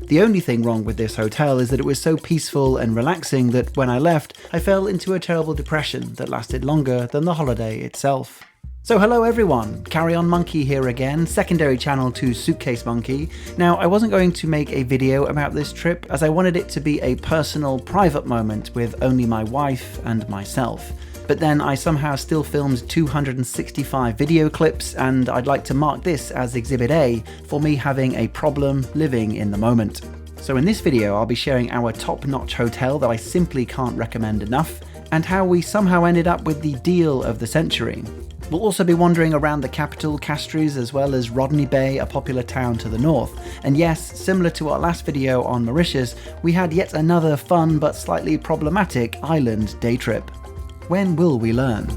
The only thing wrong with this hotel is that it was so peaceful and relaxing that when I left, I fell into a terrible depression that lasted longer than the holiday itself. So hello everyone, Carry On Monkey here again, secondary channel to Suitcase Monkey. Now I wasn't going to make a video about this trip as I wanted it to be a personal, private moment with only my wife and myself. But then I somehow still filmed 265 video clips and I'd like to mark this as Exhibit A for me having a problem living in the moment. So in this video I'll be sharing our top-notch hotel that I simply can't recommend enough and how we somehow ended up with the deal of the century. We'll also be wandering around the capital, Castries, as well as Rodney Bay, a popular town to the north. And yes, similar to our last video on Mauritius, we had yet another fun but slightly problematic island day trip. When will we learn?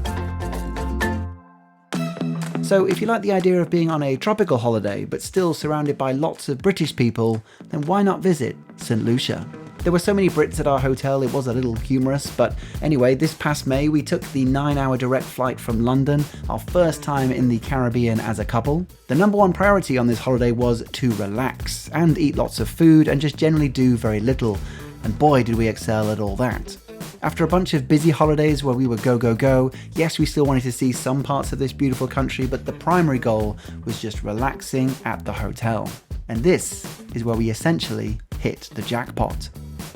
So if you like the idea of being on a tropical holiday but still surrounded by lots of British people, then why not visit St. Lucia? There were so many Brits at our hotel, it was a little humorous, but anyway, this past May we took the 9-hour direct flight from London, our first time in the Caribbean as a couple. The number one priority on this holiday was to relax and eat lots of food and just generally do very little, and boy did we excel at all that. After a bunch of busy holidays where we were go, go, go, yes, we still wanted to see some parts of this beautiful country, but the primary goal was just relaxing at the hotel. And this is where we essentially hit the jackpot.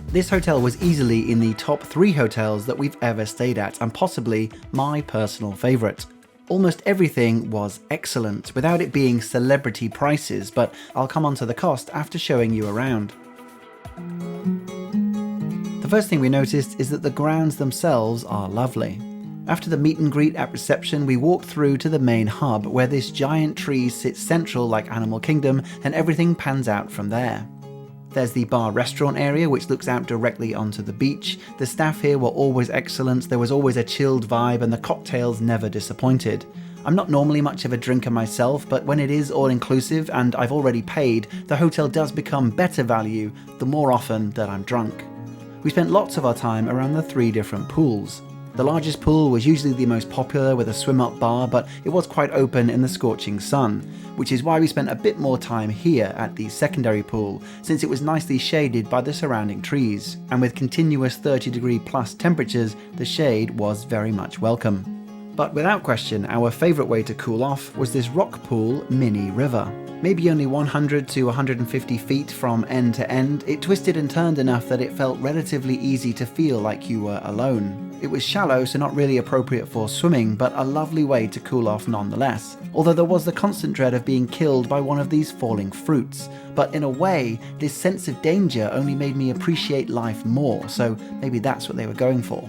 This hotel was easily in the top 3 hotels that we've ever stayed at, and possibly my personal favourite. Almost everything was excellent, without it being celebrity prices, but I'll come on to the cost after showing you around. The first thing we noticed is that the grounds themselves are lovely. After the meet and greet at reception, we walked through to the main hub, where this giant tree sits central like Animal Kingdom, and everything pans out from there. There's the bar restaurant area, which looks out directly onto the beach. The staff here were always excellent, there was always a chilled vibe, and the cocktails never disappointed. I'm not normally much of a drinker myself, but when it is all-inclusive and I've already paid, the hotel does become better value the more often that I'm drunk. We spent lots of our time around the 3 different pools. The largest pool was usually the most popular with a swim-up bar, but it was quite open in the scorching sun, which is why we spent a bit more time here at the secondary pool, since it was nicely shaded by the surrounding trees, and with continuous 30-degree plus temperatures, the shade was very much welcome. But without question, our favourite way to cool off was this rock pool mini river. Maybe only 100 to 150 feet from end to end, it twisted and turned enough that it felt relatively easy to feel like you were alone. It was shallow, so not really appropriate for swimming, but a lovely way to cool off nonetheless. Although there was the constant dread of being killed by one of these falling fruits. But in a way, this sense of danger only made me appreciate life more, so maybe that's what they were going for.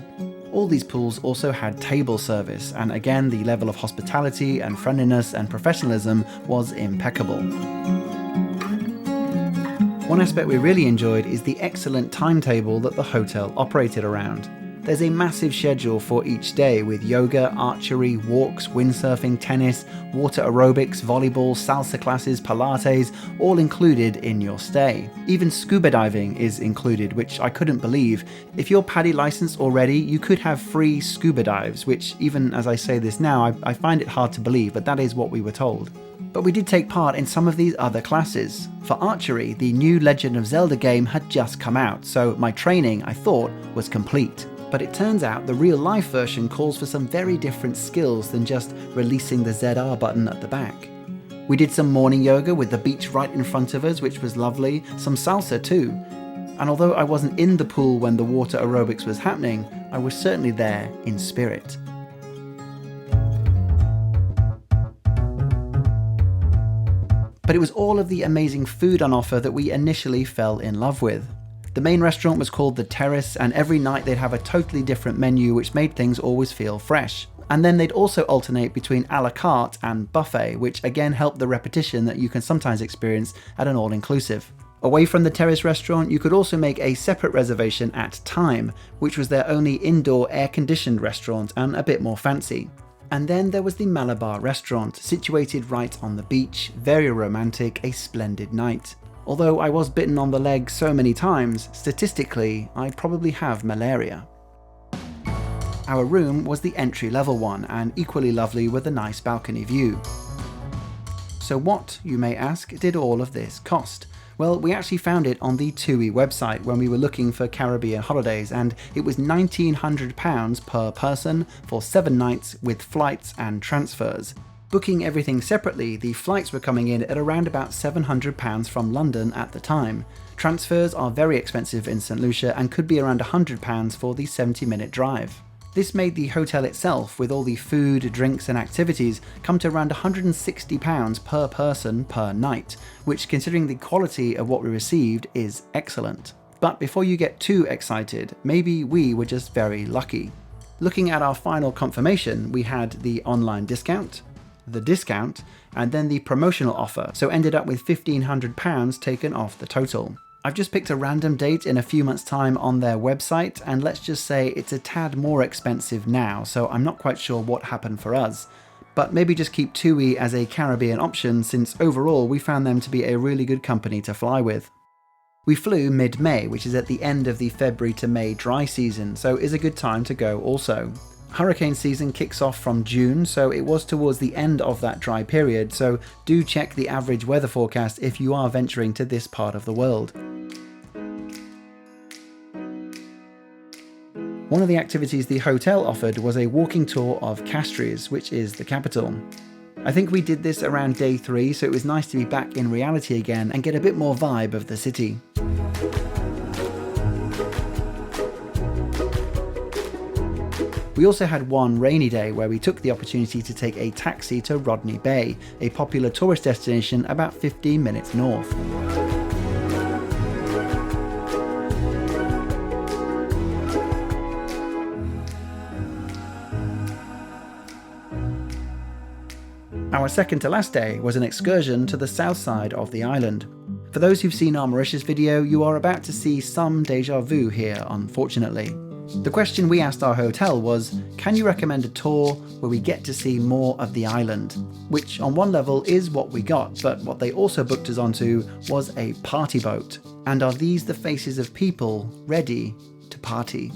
All these pools also had table service, and again the level of hospitality and friendliness and professionalism was impeccable. One aspect we really enjoyed is the excellent timetable that the hotel operated around. There's a massive schedule for each day with yoga, archery, walks, windsurfing, tennis, water aerobics, volleyball, salsa classes, pilates, all included in your stay. Even scuba diving is included, which I couldn't believe. If you're PADI licensed already, you could have free scuba dives, which even as I say this now, I find it hard to believe, but that is what we were told. But we did take part in some of these other classes. For archery, the new Legend of Zelda game had just come out, so my training, I thought, was complete. But it turns out the real-life version calls for some very different skills than just releasing the ZR button at the back. We did some morning yoga with the beach right in front of us, which was lovely, some salsa too. And although I wasn't in the pool when the water aerobics was happening, I was certainly there in spirit. But it was all of the amazing food on offer that we initially fell in love with. The main restaurant was called The Terrace, and every night they'd have a totally different menu which made things always feel fresh. And then they'd also alternate between a la carte and buffet, which again helped the repetition that you can sometimes experience at an all-inclusive. Away from the Terrace restaurant, you could also make a separate reservation at Time, which was their only indoor air-conditioned restaurant and a bit more fancy. And then there was the Malabar restaurant, situated right on the beach, very romantic, a splendid night. Although I was bitten on the leg so many times, statistically, I probably have malaria. Our room was the entry-level one, and equally lovely with a nice balcony view. So what, you may ask, did all of this cost? Well, we actually found it on the TUI website when we were looking for Caribbean holidays, and it was £1,900 per person for 7 nights with flights and transfers. Booking everything separately, the flights were coming in at around about £700 from London at the time. Transfers are very expensive in St Lucia and could be around £100 for the 70-minute drive. This made the hotel itself, with all the food, drinks and activities, come to around £160 per person per night, which, considering the quality of what we received, is excellent. But before you get too excited, maybe we were just very lucky. Looking at our final confirmation, we had the online discount, the discount, and then the promotional offer, so ended up with £1,500 taken off the total. I've just picked a random date in a few months' time on their website, and let's just say it's a tad more expensive now, so I'm not quite sure what happened for us. But maybe just keep TUI as a Caribbean option, since overall we found them to be a really good company to fly with. We flew mid-May, which is at the end of the February to May dry season, so is a good time to go also. Hurricane season kicks off from June, so it was towards the end of that dry period, so do check the average weather forecast if you are venturing to this part of the world. One of the activities the hotel offered was a walking tour of Castries, which is the capital. I think we did this around day 3, so it was nice to be back in reality again and get a bit more vibe of the city. We also had one rainy day where we took the opportunity to take a taxi to Rodney Bay, a popular tourist destination about 15 minutes north. Our second to last day was an excursion to the south side of the island. For those who've seen our Mauritius video, you are about to see some deja vu here, unfortunately. The question we asked our hotel was, can you recommend a tour where we get to see more of the island? Which on one level is what we got, but what they also booked us onto was a party boat. And are these the faces of people ready to party?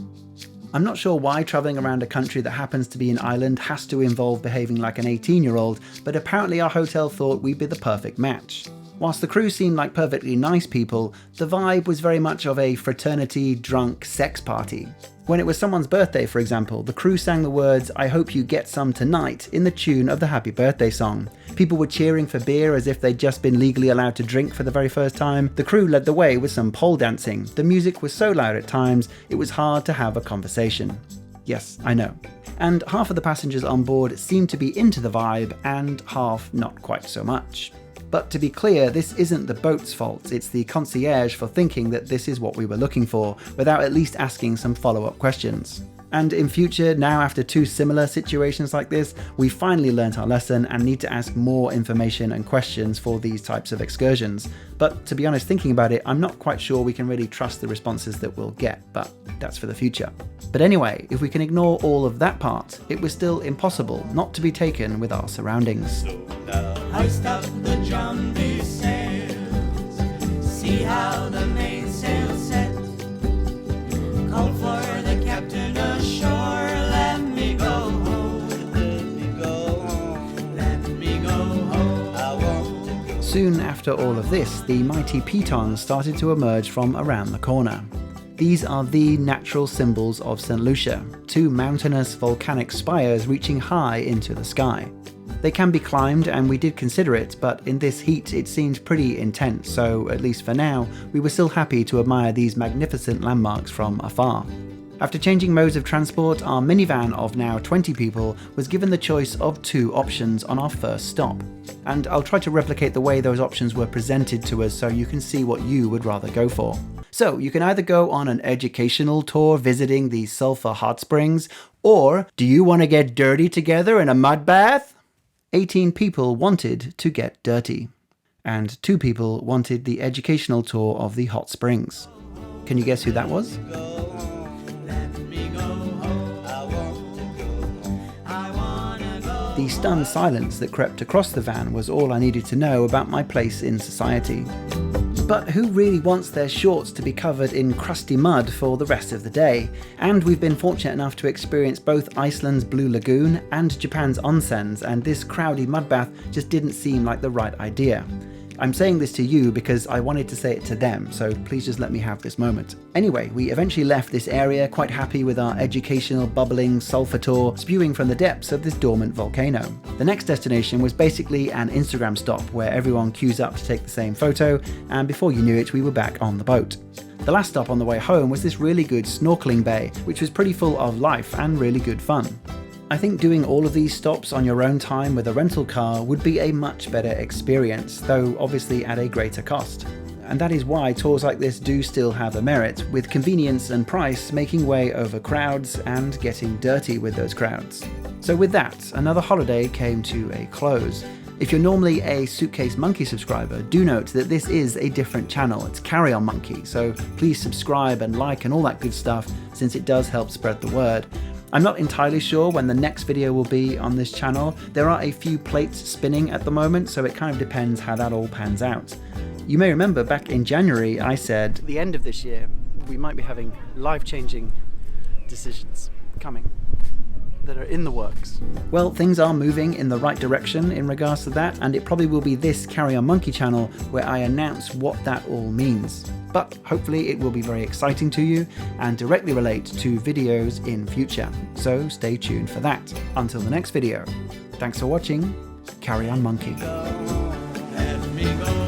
I'm not sure why travelling around a country that happens to be an island has to involve behaving like an 18-year-old, but apparently our hotel thought we'd be the perfect match. Whilst the crew seemed like perfectly nice people, the vibe was very much of a fraternity drunk sex party. When it was someone's birthday, for example, the crew sang the words "I hope you get some tonight" in the tune of the happy birthday song. People were cheering for beer as if they'd just been legally allowed to drink for the very first time. The crew led the way with some pole dancing. The music was so loud at times, it was hard to have a conversation. Yes, I know. And half of the passengers on board seemed to be into the vibe, and half not quite so much. But to be clear, this isn't the boat's fault, it's the concierge for thinking that this is what we were looking for, without at least asking some follow-up questions. And in future, now after 2 similar situations like this, we finally learnt our lesson and need to ask more information and questions for these types of excursions. But to be honest, thinking about it, I'm not quite sure we can really trust the responses that we'll get, but that's for the future. But anyway, if we can ignore all of that part, it was still impossible not to be taken with our surroundings. So now hoist up the drum, these sails, see how the mainsail set, call for the captain ashore, let me go home, let me go home, let me go home, I want to go. Soon after all of this, the mighty pitons started to emerge from around the corner. These are the natural symbols of St Lucia, 2 mountainous volcanic spires reaching high into the sky. They can be climbed, and we did consider it, but in this heat it seemed pretty intense, so at least for now, we were still happy to admire these magnificent landmarks from afar. After changing modes of transport, our minivan of now 20 people was given the choice of 2 options on our first stop. And I'll try to replicate the way those options were presented to us so you can see what you would rather go for. So you can either go on an educational tour visiting the sulfur hot springs, or do you want to get dirty together in a mud bath? 18 people wanted to get dirty, and 2 people wanted the educational tour of the hot springs. Can you guess who that was? The stunned silence that crept across the van was all I needed to know about my place in society. But who really wants their shorts to be covered in crusty mud for the rest of the day? And we've been fortunate enough to experience both Iceland's Blue Lagoon and Japan's onsens, and this crowded mud bath just didn't seem like the right idea. I'm saying this to you because I wanted to say it to them, so please just let me have this moment. Anyway, we eventually left this area quite happy with our educational, bubbling sulfur tour spewing from the depths of this dormant volcano. The next destination was basically an Instagram stop where everyone queues up to take the same photo, and before you knew it, we were back on the boat. The last stop on the way home was this really good snorkeling bay, which was pretty full of life and really good fun. I think doing all of these stops on your own time with a rental car would be a much better experience, though obviously at a greater cost. And that is why tours like this do still have a merit, with convenience and price making way over crowds and getting dirty with those crowds. So with that, another holiday came to a close. If you're normally a Suitcase Monkey subscriber, do note that this is a different channel. It's Carry On Monkey, so please subscribe and like and all that good stuff, since it does help spread the word. I'm not entirely sure when the next video will be on this channel. There are a few plates spinning at the moment, so it kind of depends how that all pans out. You may remember back in January I said at the end of this year we might be having life-changing decisions coming that are in the works. Well, things are moving in the right direction in regards to that, and it probably will be this Carry On Monkey channel where I announce what that all means. But hopefully it will be very exciting to you and directly relate to videos in future. So stay tuned for that. Until the next video, thanks for watching. Carry On Monkey. Let me go.